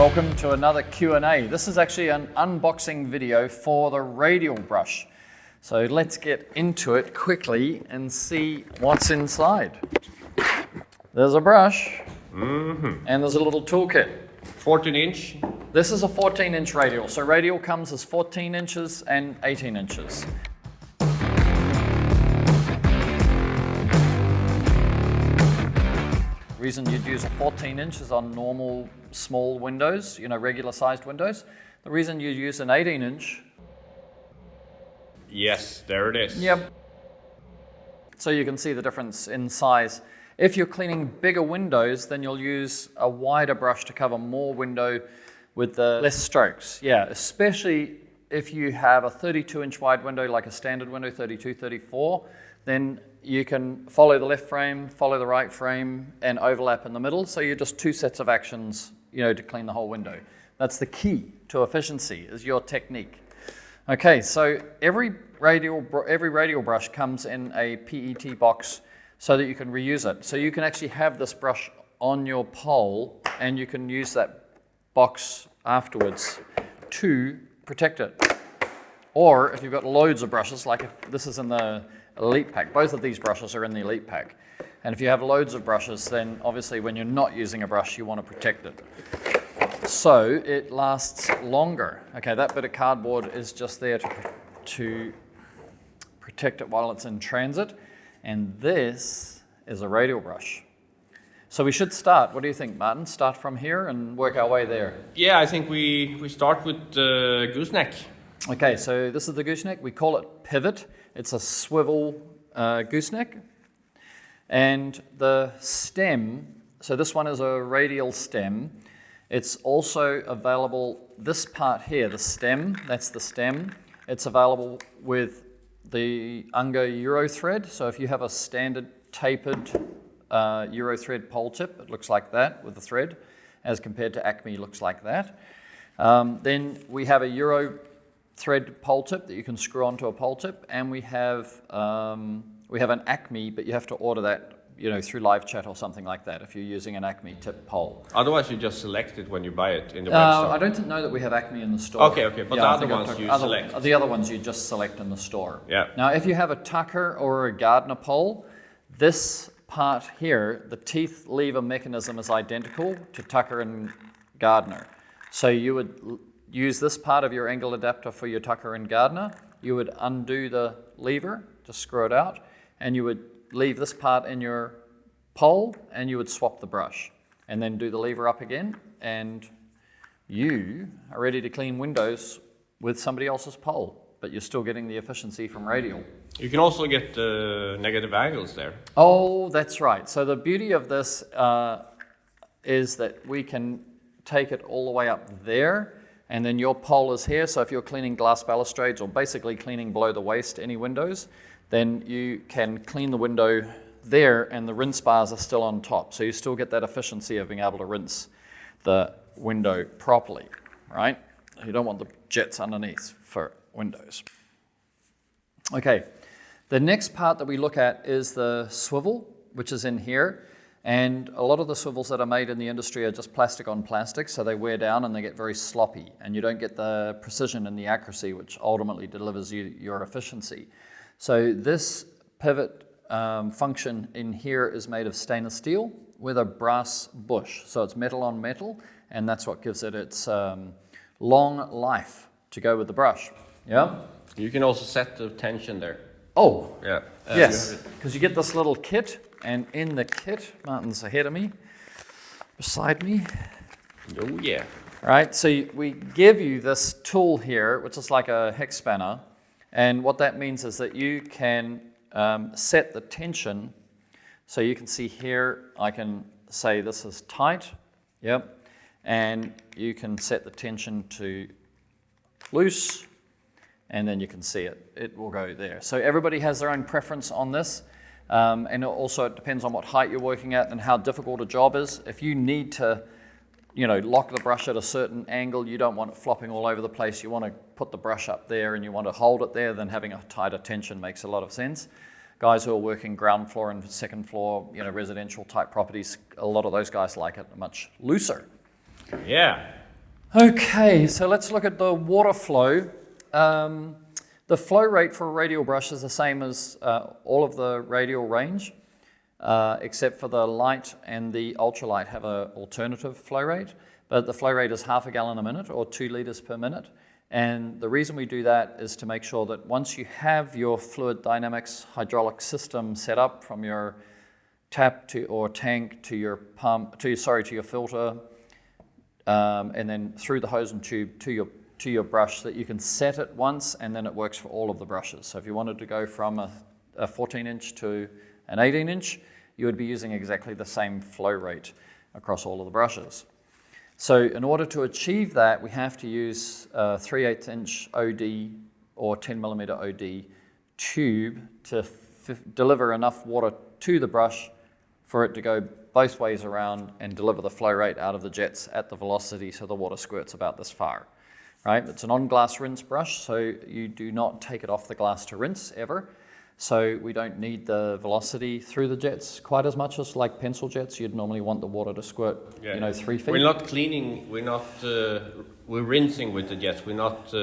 Welcome to another Q&A. This is actually an unboxing video for the Radial brush. So let's get into it quickly and see what's inside. There's a brush, and there's a little toolkit. 14-inch. This is a 14-inch Radial. So Radial comes as 14 inches and 18 inches. The reason you'd use a 14 inches on normal small windows, regular sized windows. The reason you use an 18 inch. Yes, there it is. Yep. So you can see the difference in size. If you're cleaning bigger windows, then you'll use a wider brush to cover more window with the less strokes. Yeah, especially if you have a 32-inch wide window, like a standard window, 32, 34, then you can follow the left frame, follow the right frame, and overlap in the middle. So you're just two sets of actions, to clean the whole window. That's the key to efficiency, is your technique. Okay, so every radial brush comes in a PET box so that you can reuse it. So you can actually have this brush on your pole, and you can use that box afterwards to protect it. Or if you've got loads of brushes, like if this is in the Elite pack, both of these brushes are in the Elite pack. And if you have loads of brushes, then obviously when you're not using a brush, you want to protect it. So it lasts longer. Okay, that bit of cardboard is just there to protect it while it's in transit. And this is a Radial brush. So we should start. What do you think, Martin? Start from here and work our way there. Yeah, I think we start with Gooseneck. Okay, so this is the Gooseneck. We call it Pivot. It's a swivel gooseneck. And the stem, so this one is a radial stem. It's also available, this part here, the stem, that's the stem. It's available with the Unger Euro thread. So if you have a standard tapered Euro thread pole tip, it looks like that with the thread, as compared to Acme looks like that. Then we have a Euro thread pole tip that you can screw onto a pole tip, and we have an Acme, but you have to order that through live chat or something like that if you're using an Acme tip pole. Otherwise you just select it when you buy it in the web store. I don't know that we have Acme in the store. Okay, but the other ones you select. The other ones you just select in the store. Yeah. Now if you have a tucker or a gardener pole, this part here, the teeth lever mechanism is identical to tucker and gardener. So you would use this part of your angle adapter for your tucker and gardener. You would undo the lever, just screw it out, and you would leave this part in your pole, and you would swap the brush. And then do the lever up again, and you are ready to clean windows with somebody else's pole, but you're still getting the efficiency from Radial. You can also get negative angles there. Oh, that's right. So the beauty of this is that we can take it all the way up there, and then your pole is here. So if you're cleaning glass balustrades or basically cleaning below the waist any windows, then you can clean the window there and the rinse bars are still on top. So you still get that efficiency of being able to rinse the window properly, right? You don't want the jets underneath for windows. Okay, the next part that we look at is the swivel, which is in here. And a lot of the swivels that are made in the industry are just plastic on plastic, so they wear down and they get very sloppy, and you don't get the precision and the accuracy which ultimately delivers you your efficiency. So this pivot function in here is made of stainless steel with a brass bush. So it's metal on metal, and that's what gives it its long life to go with the brush. Yeah? You can also set the tension there. Oh, yeah. Yes, because you get this little kit. And in the kit, Martin's ahead of me, beside me. Oh yeah. Right, so we give you this tool here, which is like a hex spanner. And what that means is that you can set the tension. So you can see here, I can say this is tight. Yep. And you can set the tension to loose. And then you can see it. It will go there. So everybody has their own preference on this. And also it depends on what height you're working at and how difficult a job is. If you need to, lock the brush at a certain angle, you don't want it flopping all over the place. You want to put the brush up there and you want to hold it there, then having a tighter tension makes a lot of sense. Guys who are working ground floor and second floor, residential type properties, a lot of those guys like it much looser. Yeah. Okay, so let's look at the water flow. The flow rate for a radial brush is the same as all of the radial range, except for the light and the ultralight have an alternative flow rate, but the flow rate is 1/2 gallon a minute or 2 liters per minute. And the reason we do that is to make sure that once you have your fluid dynamics hydraulic system set up from your tap to or tank to your pump to your filter, and then through the hose and tube to your brush, that you can set it once and then it works for all of the brushes. So if you wanted to go from a 14-inch to an 18-inch, you would be using exactly the same flow rate across all of the brushes. So in order to achieve that, we have to use a 3/8-inch OD or 10mm OD tube to deliver enough water to the brush for it to go both ways around and deliver the flow rate out of the jets at the velocity so the water squirts about this far. Right? It's an on-glass rinse brush, so you do not take it off the glass to rinse ever. So we don't need the velocity through the jets quite as much as like pencil jets. You'd normally want the water to squirt, 3 feet. We're not cleaning, we're rinsing with the jets. We're not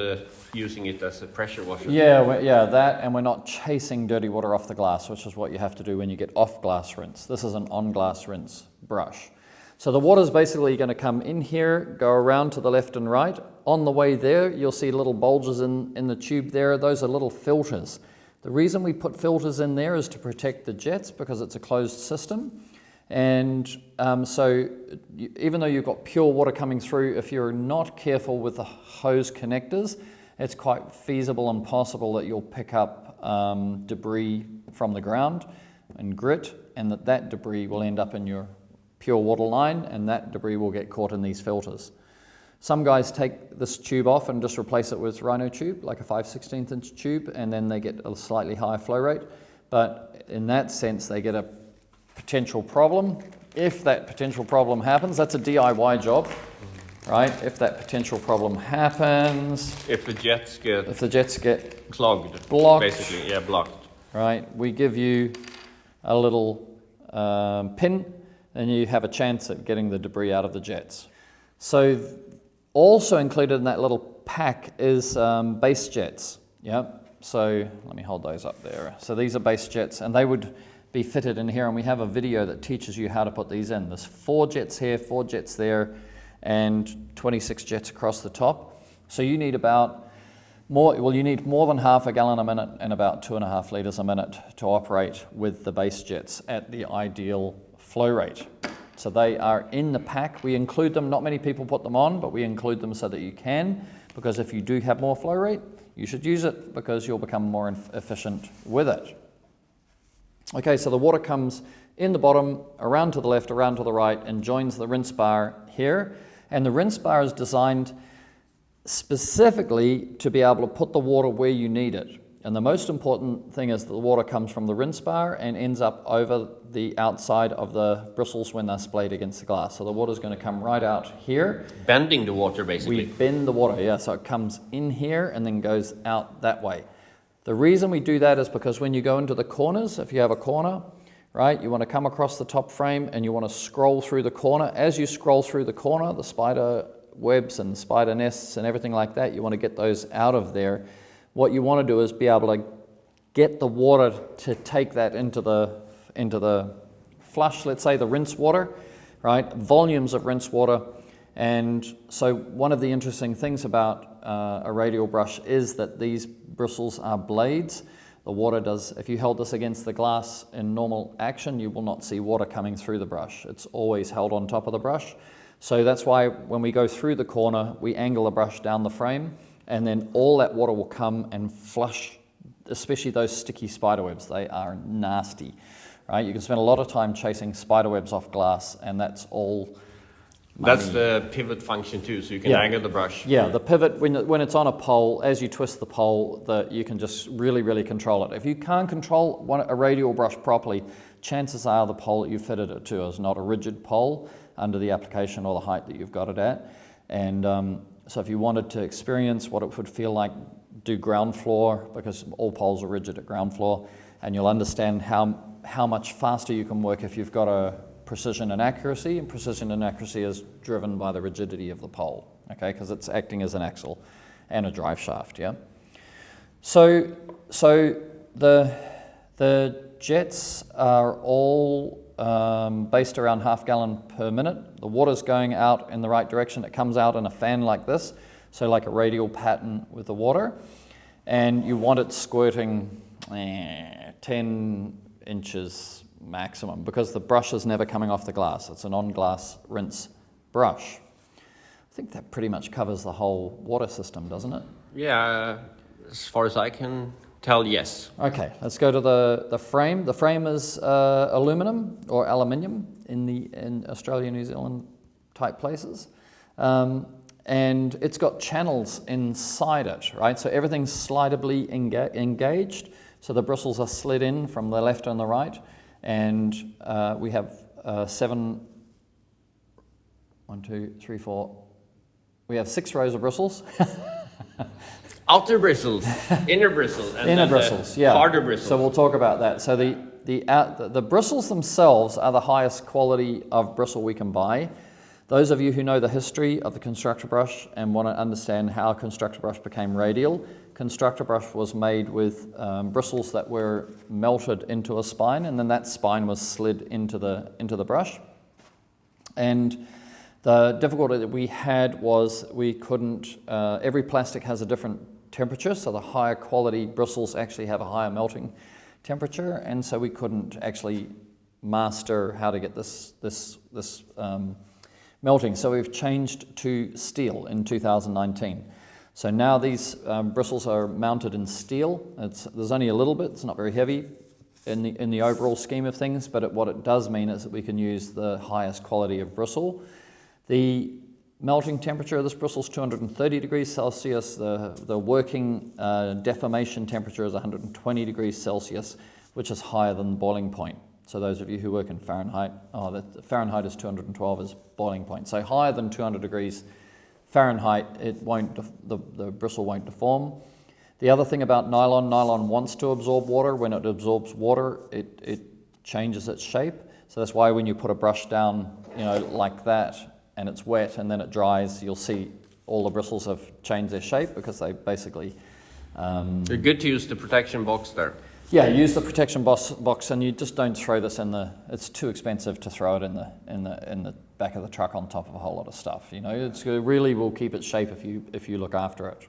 using it as a pressure washer. Yeah, that, and we're not chasing dirty water off the glass, which is what you have to do when you get off-glass rinse. This is an on-glass rinse brush. So the water's basically going to come in here, go around to the left and right. On the way there, you'll see little bulges in the tube there. Those are little filters. The reason we put filters in there is to protect the jets because it's a closed system. And so even though you've got pure water coming through, if you're not careful with the hose connectors, it's quite feasible and possible that you'll pick up debris from the ground and grit, and that debris will end up in your pure water line, and that debris will get caught in these filters. Some guys take this tube off and just replace it with Rhino tube, like a 5/16-inch tube, and then they get a slightly higher flow rate. But in that sense, they get a potential problem. If that potential problem happens, that's a DIY job, right? If that potential problem happens, if the jets get clogged, blocked, basically, blocked, right? We give you a little pin, and you have a chance at getting the debris out of the jets. So also included in that little pack is base jets. So let me hold those up there. So these are base jets, and they would be fitted in here, and we have a video that teaches you how to put these in. There's 4 jets here, 4 jets there, and 26 jets across the top. So you need you need more than 1/2 gallon a minute and about 2.5 liters a minute to operate with the base jets at the ideal flow rate. So they are in the pack. We include them. Not many people put them on, but we include them so that you can, because if you do have more flow rate, you should use it because you'll become more efficient with it. Okay, so the water comes in the bottom, around to the left, around to the right, and joins the rinse bar here. And the rinse bar is designed specifically to be able to put the water where you need it. And the most important thing is that the water comes from the rinse bar and ends up over the outside of the bristles when they're splayed against the glass. So the water's going to come right out here. Bending the water, basically. We bend the water, so it comes in here and then goes out that way. The reason we do that is because when you go into the corners, if you have a corner, right, you want to come across the top frame and you want to scroll through the corner. As you scroll through the corner, the spider webs and spider nests and everything like that, you want to get those out of there. What you want to do is be able to get the water to take that into the flush, let's say the rinse water, right? Volumes of rinse water. And so one of the interesting things about a radial brush is that these bristles are blades. The water does, if you held this against the glass in normal action, you will not see water coming through the brush. It's always held on top of the brush. So that's why when we go through the corner, we angle the brush down the frame, and then all that water will come and flush, especially those sticky spider webs. They are nasty, right? You can spend a lot of time chasing spider webs off glass, and that's all money. That's the pivot function too, so you can angle the brush. Yeah, the pivot, when it's on a pole, as you twist the pole, you can just really, really control it. If you can't control a radial brush properly, chances are the pole that you fitted it to is not a rigid pole under the application or the height that you've got it at. And so if you wanted to experience what it would feel like, do ground floor, because all poles are rigid at ground floor, and you'll understand how much faster you can work if you've got a precision and accuracy is driven by the rigidity of the pole. okay, because it's acting as an axle and a drive shaft, yeah? So the jets are all based around half gallon per minute. The water's going out in the right direction. It comes out in a fan like this, so like a radial pattern with the water. And you want it squirting 10 inches maximum, because the brush is never coming off the glass. It's an on-glass rinse brush. I think that pretty much covers the whole water system, doesn't it? Yeah, as far as I can tell, yes. Okay, let's go to the frame. The frame is aluminum or aluminium in Australia, New Zealand type places. And it's got channels inside it, right? So everything's slidably engaged. So the bristles are slid in from the left and the right. And we have 7, 1, 2, 3, 4. We have 6 rows of bristles. Outer bristles, inner bristles, and inner bristles, yeah. Harder bristles. So we'll talk about that. So the bristles themselves are the highest quality of bristle we can buy. Those of you who know the history of the constructor brush and want to understand how constructor brush became radial, constructor brush was made with bristles that were melted into a spine, and then that spine was slid into the brush. And the difficulty that we had was we couldn't, every plastic has a different temperature, so the higher quality bristles actually have a higher melting temperature, and so we couldn't actually master how to get this melting. So we've changed to steel in 2019. So now these bristles are mounted in steel. There's only a little bit, it's not very heavy in the overall scheme of things, but what it does mean is that we can use the highest quality of bristle. The melting temperature of this bristle is 230 degrees Celsius. The working deformation temperature is 120 degrees Celsius, which is higher than the boiling point. So those of you who work in Fahrenheit, the Fahrenheit is 212 is boiling point. So higher than 200 degrees Fahrenheit, the bristle won't deform. The other thing about nylon wants to absorb water. When it absorbs water, it changes its shape. So that's why when you put a brush down, like that, and it's wet and then it dries, you'll see all the bristles have changed their shape because they basically... They're good to use the protection box there. Yeah, use the protection box, and you just don't throw this in the... It's too expensive to throw it in the back of the truck on top of a whole lot of stuff. It really will keep its shape if you look after it.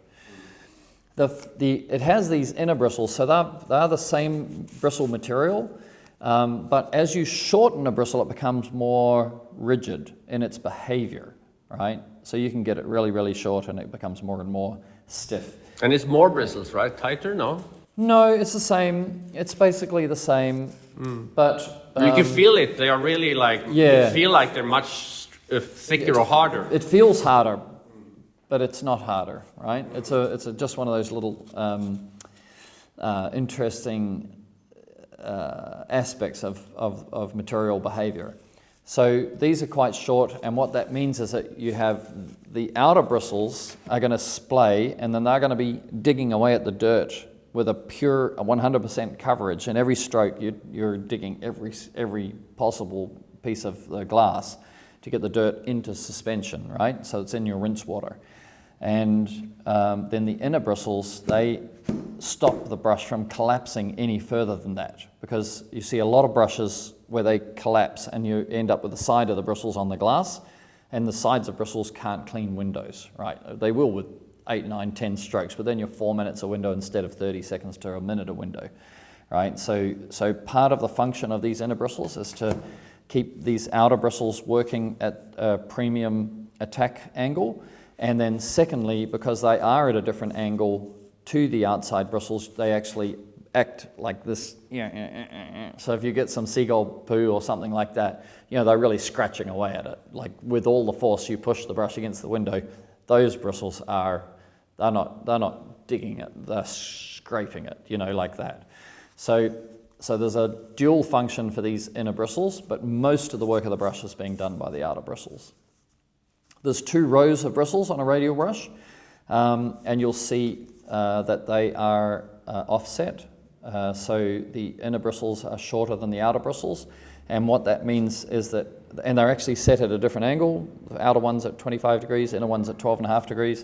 It has these inner bristles, so they're the same bristle material, but as you shorten a bristle, it becomes more rigid in its behavior, right? So you can get it really, really short, and it becomes more and more stiff. And it's more bristles, right? Tighter, no? No, it's the same. It's basically the same, but... you can feel it. They are really you feel like they're much thicker or harder. It feels harder, but it's not harder, right? It's just one of those little interesting aspects of material behavior. So these are quite short, and what that means is that you have the outer bristles are going to splay, and then they're going to be digging away at the dirt with a pure 100% coverage. And every stroke, you're digging every possible piece of the glass to get the dirt into suspension, right? So it's in your rinse water. And then the inner bristles, they stop the brush from collapsing any further than that, because you see a lot of brushes where they collapse and you end up with the side of the bristles on the glass, and the sides of bristles can't clean windows, right? They will with 8, 9, 10 strokes, but then you're 4 minutes a window instead of 30 seconds to a minute a window, right? So part of the function of these inner bristles is to keep these outer bristles working at a premium attack angle. And then secondly, because they are at a different angle to the outside bristles, they actually act like this. So if you get some seagull poo or something like that, they're really scratching away at it. Like with all the force you push the brush against the window, those bristles they're not digging it, they're scraping it, like that. So there's a dual function for these inner bristles, but most of the work of the brush is being done by the outer bristles. There's 2 rows of bristles on a radial brush, and you'll see that they are offset. So the inner bristles are shorter than the outer bristles, And what that means is that, and they're actually set at a different angle, the outer one's at 25 degrees, inner one's at 12.5 degrees.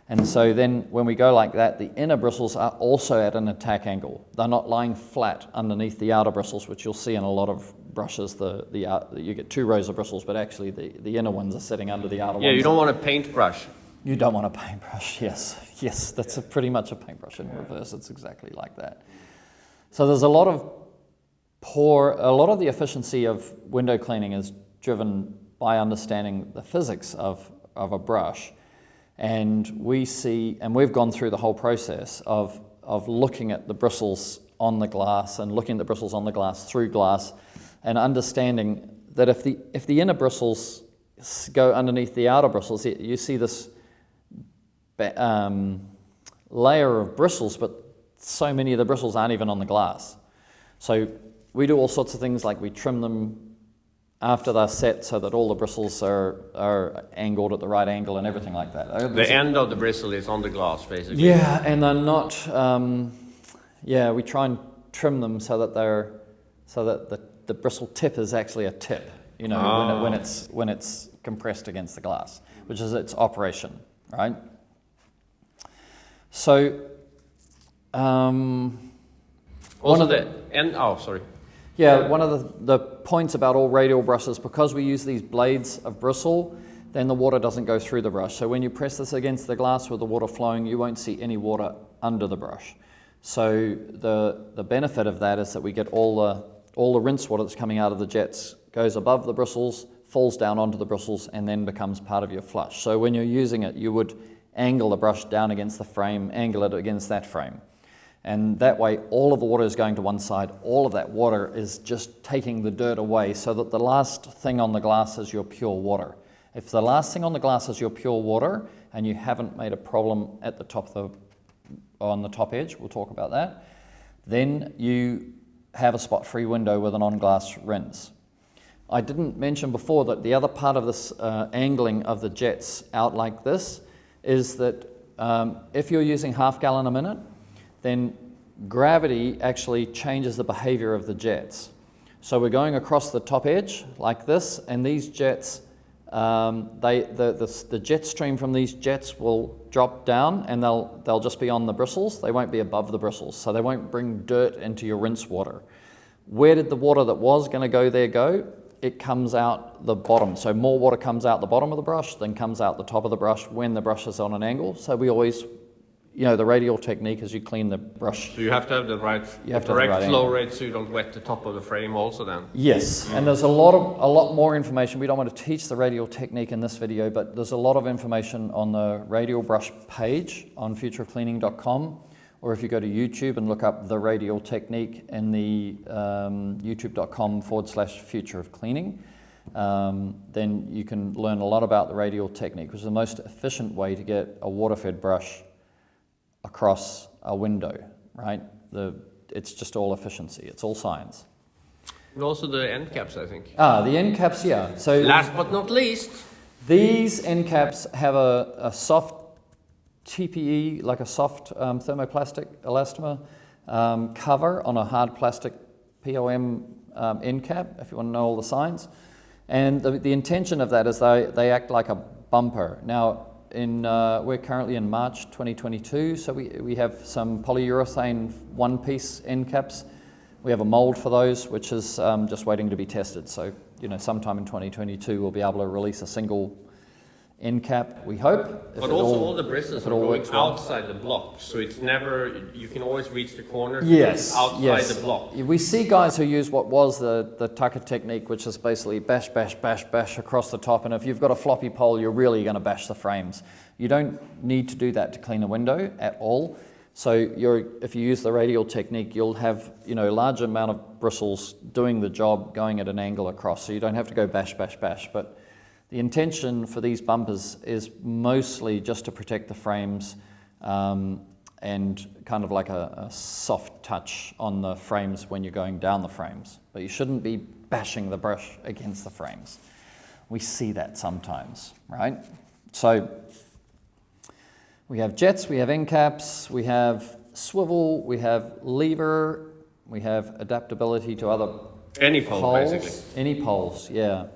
And so then when we go like that, the inner bristles are also at an attack angle. They're not lying flat underneath the outer bristles, which you'll see in a lot of brushes. You get 2 rows of bristles, but actually the inner ones are sitting under the outer ones. Yeah, you don't want a paintbrush. You don't want a paintbrush, yes. Yes, that's pretty much a paintbrush in reverse. It's exactly like that. So there's a lot of the efficiency of window cleaning is driven by understanding the physics of a brush. And we've gone through the whole process of looking at the bristles on the glass and looking at the bristles on the glass through glass and understanding that if the inner bristles go underneath the outer bristles, you see this layer of bristles, but so many of the bristles aren't even on the glass. So we do all sorts of things, like we trim them after they're set so that all the bristles are angled at the right angle and everything like that. The end of the bristle is on the glass, basically. Yeah, and they're not. We try and trim them so that the bristle tip is actually a tip. You know, when it's compressed against the glass, which is its operation, right? So. One of the points about all radial brushes, because we use these blades of bristle, then the water doesn't go through the brush. So when you press this against the glass with the water flowing, you won't see any water under the brush. So the benefit of that is that we get all the rinse water that's coming out of the jets goes above the bristles, falls down onto the bristles, and then becomes part of your flush. So when you're using it, you would angle the brush down against the frame, angle it against that frame. And that way, all of the water is going to one side. All of that water is just taking the dirt away so that the last thing on the glass is your pure water. If the last thing on the glass is your pure water and you haven't made a problem at the top on the top edge, we'll talk about that, then you have a spot-free window with an on-glass rinse. I didn't mention before that the other part of this angling of the jets out like this is that if you're using half gallon a minute, then gravity actually changes the behavior of the jets. So we're going across the top edge like this, and these jets, the jet stream from these jets will drop down, and they'll just be on the bristles. They won't be above the bristles, so they won't bring dirt into your rinse water. Where did the water that was going to go there go? It comes out the bottom. So more water comes out the bottom of the brush than comes out the top of the brush when the brush is on an angle. So we always, the radial technique is you clean the brush. So you have to have the correct flow rate so you don't wet the top of the frame also then? Yes, and there's a lot more information. We don't want to teach the radial technique in this video, but there's a lot of information on the radial brush page on futureofcleaning.com, or if you go to YouTube and look up the radial technique in the youtube.com/futureofcleaning, then you can learn a lot about the radial technique, which is the most efficient way to get a water-fed brush across a window, right? It's just all efficiency. It's all science. And also the end caps, I think. The end caps, yeah. So last but not least, these end caps have a soft TPE, like a soft thermoplastic elastomer cover on a hard plastic POM end cap, if you want to know all the signs. And the intention of that is they act like a bumper. Now, we're currently in March 2022, so we have some polyurethane one-piece end caps. We have a mold for those, which is just waiting to be tested. So, sometime in 2022, we'll be able to release a single end cap, we hope. But also all the bristles are going outside the block, so it's never, you can always reach the corner. Yes, outside the block. We see guys who use what was the Tucker technique, which is basically bash, bash, bash, bash across the top, and if you've got a floppy pole, you're really going to bash the frames. You don't need to do that to clean a window at all. So if you use the radial technique, you'll have a large amount of bristles doing the job, going at an angle across, so you don't have to go bash, bash, bash. But the intention for these bumpers is mostly just to protect the frames and kind of like a soft touch on the frames when you're going down the frames. But you shouldn't be bashing the brush against the frames. We see that sometimes, right? So we have jets, we have end caps, we have swivel, we have lever, we have adaptability to other Any pole, basically. Any poles, yeah.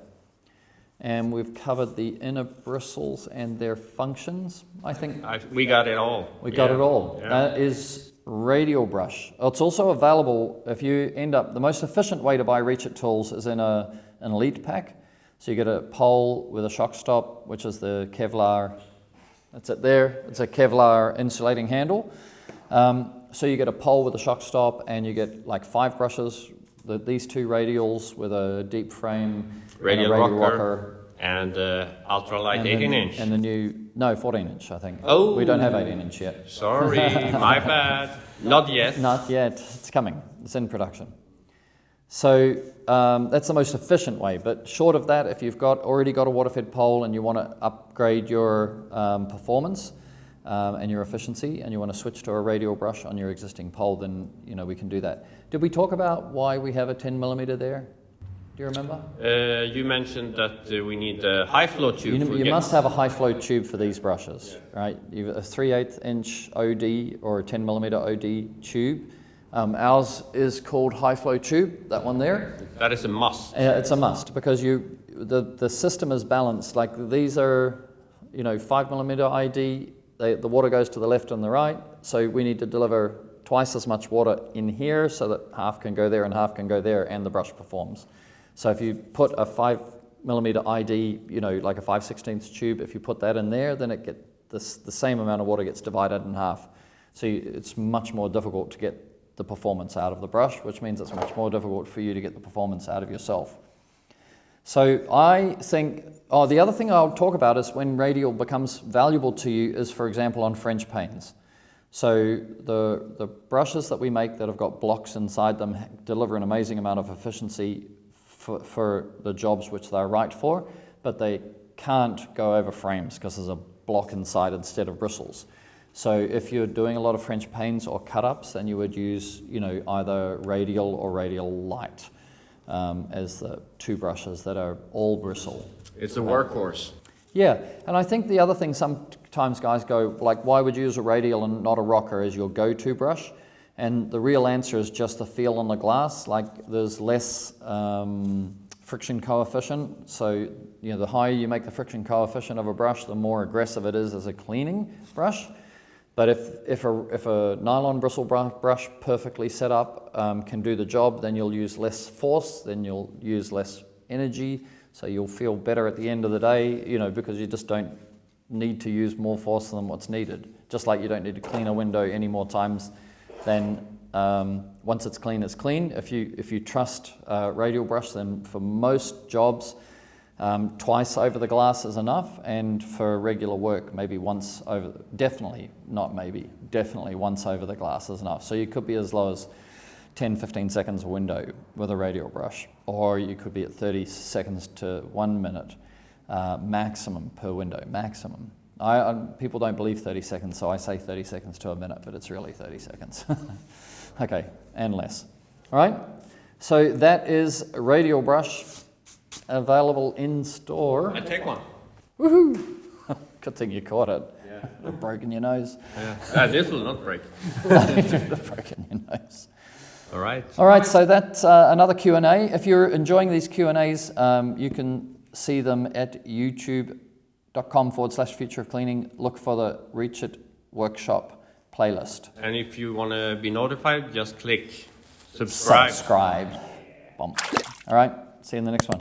And we've covered the inner bristles and their functions, I think. We got it all. We got it all. Yeah. That is radial brush. It's also available if you end up, the most efficient way to buy Reach It tools is in an elite pack. So you get a pole with a shock stop, which is the Kevlar, that's it there. It's a Kevlar insulating handle. So you get a pole with a shock stop and you get like 5 brushes, these 2 radials with a deep frame, Radial and a radial rocker. And ultralight 18-inch. And the new, no, 14-inch, I think. Oh. We don't have 18-inch yet. Sorry, my bad. Not yet. Not yet. It's coming. It's in production. So that's the most efficient way. But short of that, if you've already got a water-fed pole and you want to upgrade your performance and your efficiency, and you want to switch to a radial brush on your existing pole, then we can do that. Did we talk about why we have a 10mm there? Do you remember? You mentioned that we need a high flow tube. You must have a high flow tube for these brushes, right? You've a 3/8-inch OD or a 10mm OD tube. Ours is called high flow tube, that one there. That is a must. It's a must because the system is balanced. Like these are, 5mm ID. The water goes to the left and the right, so we need to deliver twice as much water in here so that half can go there and half can go there, and the brush performs. So if you put a 5mm ID, like a 5/16 tube, if you put that in there, then the same amount of water gets divided in half. So it's much more difficult to get the performance out of the brush, which means it's much more difficult for you to get the performance out of yourself. So I think, the other thing I'll talk about is when radial becomes valuable to you is, for example, on French panes. So the brushes that we make that have got blocks inside them deliver an amazing amount of efficiency for the jobs which they're right for, but they can't go over frames because there's a block inside instead of bristles. So if you're doing a lot of French panes or cut-ups, then you would use either radial or radial light as the 2 brushes that are all bristle. It's a workhorse. Yeah, and I think the other thing sometimes guys go, like, why would you use a radial and not a rocker as your go-to brush? And the real answer is just the feel on the glass. Like there's less friction coefficient. So the higher you make the friction coefficient of a brush, the more aggressive it is as a cleaning brush. But if a nylon bristle brush perfectly set up can do the job, then you'll use less force, then you'll use less energy. So you'll feel better at the end of the day, because you just don't need to use more force than what's needed. Just like you don't need to clean a window any more times than once it's clean, it's clean. If you trust radial brush, then for most jobs, twice over the glass is enough, and for regular work, maybe once over, definitely once over the glass is enough. So you could be as low as 10-15 seconds a window with a radial brush, or you could be at 30 seconds to 1 minute maximum per window, maximum. People don't believe 30 seconds, so I say 30 seconds to a minute, but it's really 30 seconds. Okay, and less. All right, so that is a radial brush available in store. I take one. Woohoo! Good thing you caught it. Yeah. You've broken your nose. Yeah. This will not break. You've broken your nose. All right. All right, so that's another Q&A. If you're enjoying these Q&As, you can see them at youtube.com/Future of Cleaning. Look for the Reach It workshop playlist. And if you want to be notified, just click subscribe. Boom. All right, see you in the next one.